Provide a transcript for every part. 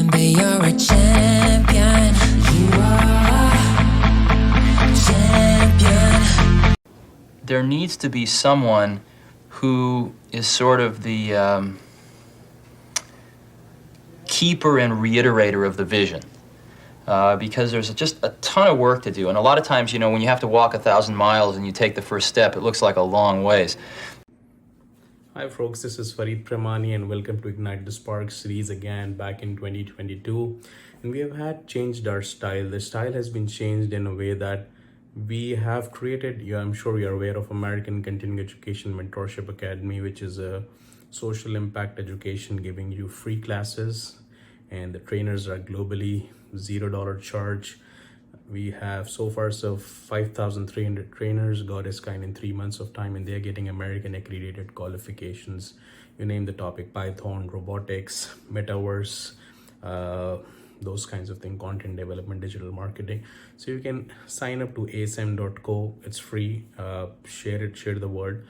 champion, but you're a champion. You are a champion. There needs to be someone who is sort of the keeper and reiterator of the vision. Because there's just a ton of work to do. And a lot of times, you know, when you have to walk 1,000 miles and you take the first step, it looks like a long ways. Hi folks, this is Farid Premani and welcome to Ignite the Spark series again back in 2022. And we have had changed our style. The style has been changed in a way that we have created, I'm sure you're aware of American Continuing Education Mentorship Academy, which is a social impact education giving you free classes, and the trainers are globally $0 charge. We have so far 5,300 trainers got his kind in 3 months of time, and they're getting American accredited qualifications. You name the topic: Python, robotics, metaverse, those kinds of things, content development, digital marketing. So you can sign up to asm.co. It's free. Share the word.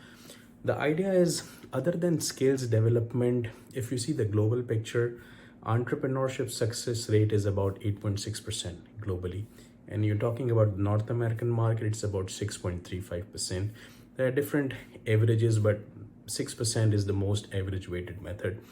The idea is, other than skills development, if you see the global picture, entrepreneurship success rate is about 8.6% globally. And you're talking about North American market, it's about 6.35%. There are different averages, but 6% is the most average weighted method.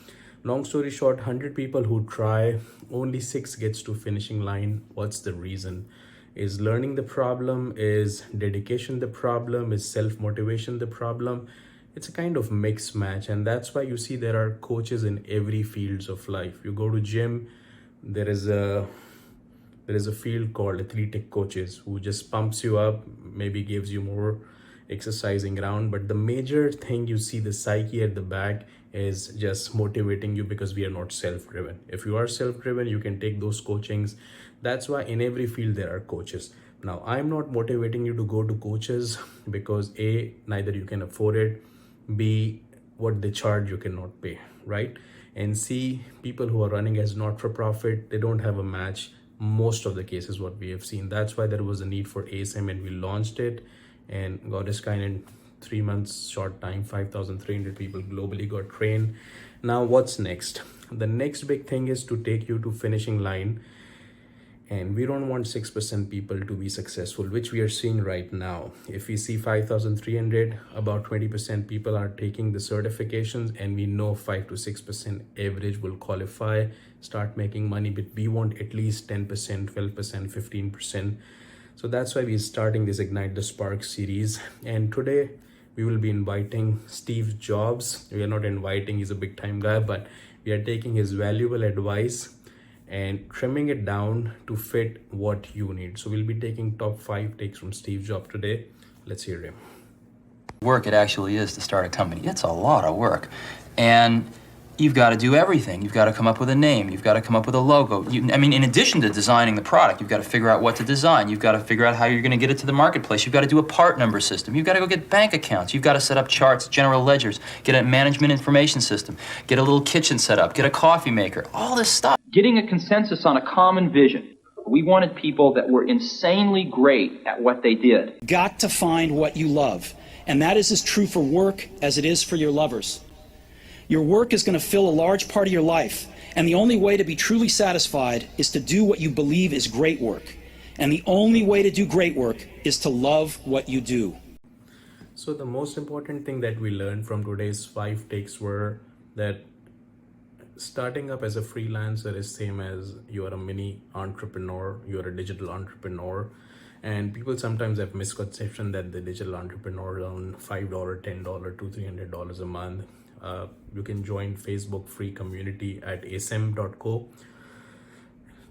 Long story short, 100 people who try, only 6 gets to finishing line. What's the reason? Is learning the problem? Is dedication the problem? Is self-motivation the problem? It's a kind of mixed match, and that's why you see there are coaches in every fields of life. You go to gym, there is a field called athletic coaches who just pumps you up, maybe gives you more exercising around. But the major thing, you see the psyche at the back is just motivating you, because we are not self-driven. If you are self-driven, you can take those coachings. That's why in every field there are coaches. Now, I'm not motivating you to go to coaches because A, neither you can afford it, B, what they charge you cannot pay, right? And C, people who are running as not-for-profit, they don't have a match. Most of the cases what we have seen. That's why there was a need for ASM, and we launched it and got this kind in 3 months short time. 5,300 people globally got trained. Now what's next? The next big thing is to take you to finishing line. And we don't want 6% people to be successful, which we are seeing right now. If we see 5,300, about 20% people are taking the certifications, and we know 5 to 6% average will qualify, start making money, but we want at least 10%, 12%, 15%. So that's why we're starting this Ignite the Spark series. And today we will be inviting Steve Jobs. We are not inviting, he's a big time guy, but we are taking his valuable advice and trimming it down to fit what you need. So we'll be taking top 5 takes from Steve Jobs today. Let's hear him. Work it actually is to start a company. It's a lot of work. And you've got to do everything. You've got to come up with a name. You've got to come up with a logo. In addition to designing the product, you've got to figure out what to design. You've got to figure out how you're going to get it to the marketplace. You've got to do a part number system. You've got to go get bank accounts. You've got to set up charts, general ledgers, get a management information system, get a little kitchen set up, get a coffee maker, all this stuff. Getting a consensus on a common vision. We wanted people that were insanely great at what they did. Got to find what you love. And that is as true for work as it is for your lovers. Your work is going to fill a large part of your life, and the only way to be truly satisfied is to do what you believe is great work. And the only way to do great work is to love what you do. So the most important thing that we learned from today's 5 takes were that starting up as a freelancer is same as you are a mini entrepreneur, you are a digital entrepreneur. And people sometimes have misconception that the digital entrepreneur earn $5, $10, $200, $300 a month. You can join Facebook free community at asm.co.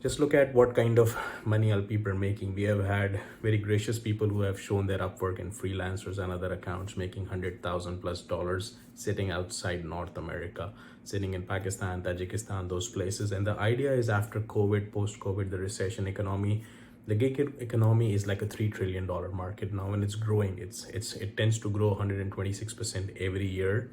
Just look at what kind of money all people are making. We have had very gracious people who have shown their Upwork and Freelancers and other accounts making $100,000+ sitting outside North America, sitting in Pakistan, Tajikistan, those places. And the idea is, after COVID, post-COVID, the recession economy, the gig economy is like a $3 trillion market now, and it's growing. It tends to grow 126% every year.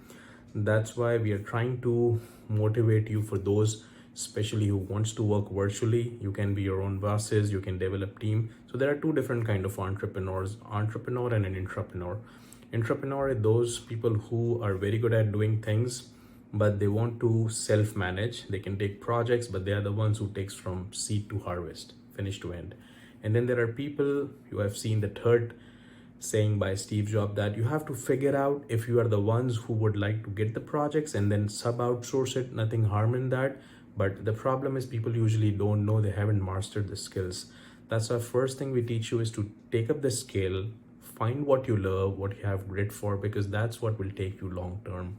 That's why we are trying to motivate you, for those especially who wants to work virtually. You can be your own bosses, you can develop team. So there are 2 different kind of entrepreneurs, entrepreneur and an intrapreneur. Entrepreneur are those people who are very good at doing things, but they want to self-manage. They can take projects, but they are the ones who takes from seed to harvest, finish to end. And then there are people, you have seen the third saying by Steve Jobs, that you have to figure out if you are the ones who would like to get the projects and then sub-outsource it. Nothing harm in that. But the problem is people usually don't know, they haven't mastered the skills. That's our first thing we teach you, is to take up the skill, find what you love, what you have grit for, because that's what will take you long term.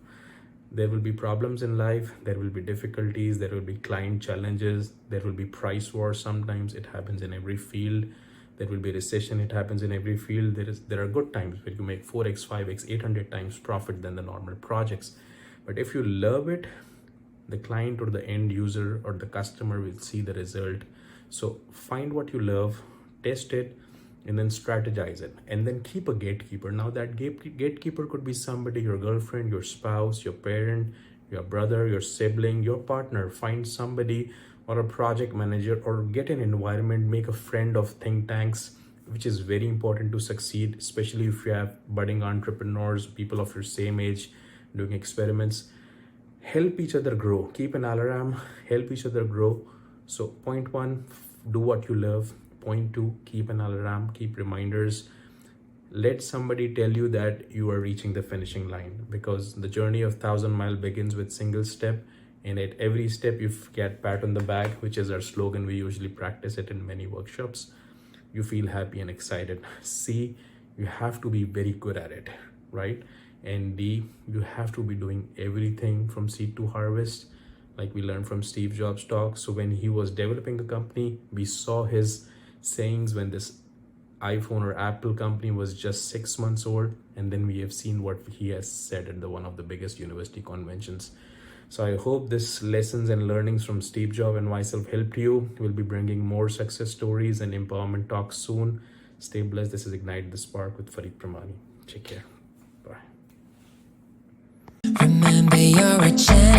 There will be problems in life, there will be difficulties, there will be client challenges, there will be price wars. Sometimes it happens in every field. There will be recession, it happens in every field. There are good times where you make 4x, 5x, 800 times profit than the normal projects. But if you love it, the client or the end user or the customer will see the result. So find what you love, test it, and then strategize it, and then keep a gatekeeper. Now that gatekeeper could be somebody, your girlfriend, your spouse, your parent, your brother, your sibling, your partner. Find somebody or a project manager, or get an environment, make a friend of think tanks, which is very important to succeed, especially if you have budding entrepreneurs, people of your same age doing experiments. Help each other grow. Keep an alarm, help each other grow. So point one, do what you love. Point two, keep an alarm, keep reminders. Let somebody tell you that you are reaching the finishing line, because the journey of 1,000 miles begins with single step. And at every step you get pat on the back, which is our slogan. We usually practice it in many workshops. You feel happy and excited. C, you have to be very good at it, right? And D, you have to be doing everything from seed to harvest, like we learned from Steve Jobs' talk. So when he was developing a company, we saw his sayings when this iPhone or Apple company was just 6 months old, and then we have seen what he has said at one of the biggest university conventions. So I hope this lessons and learnings from Steve Jobs and myself helped you. We'll be bringing more success stories and empowerment talks soon. Stay blessed. This is Ignite the Spark with Farid Premani. Take care. Bye. Remember, you're a champion.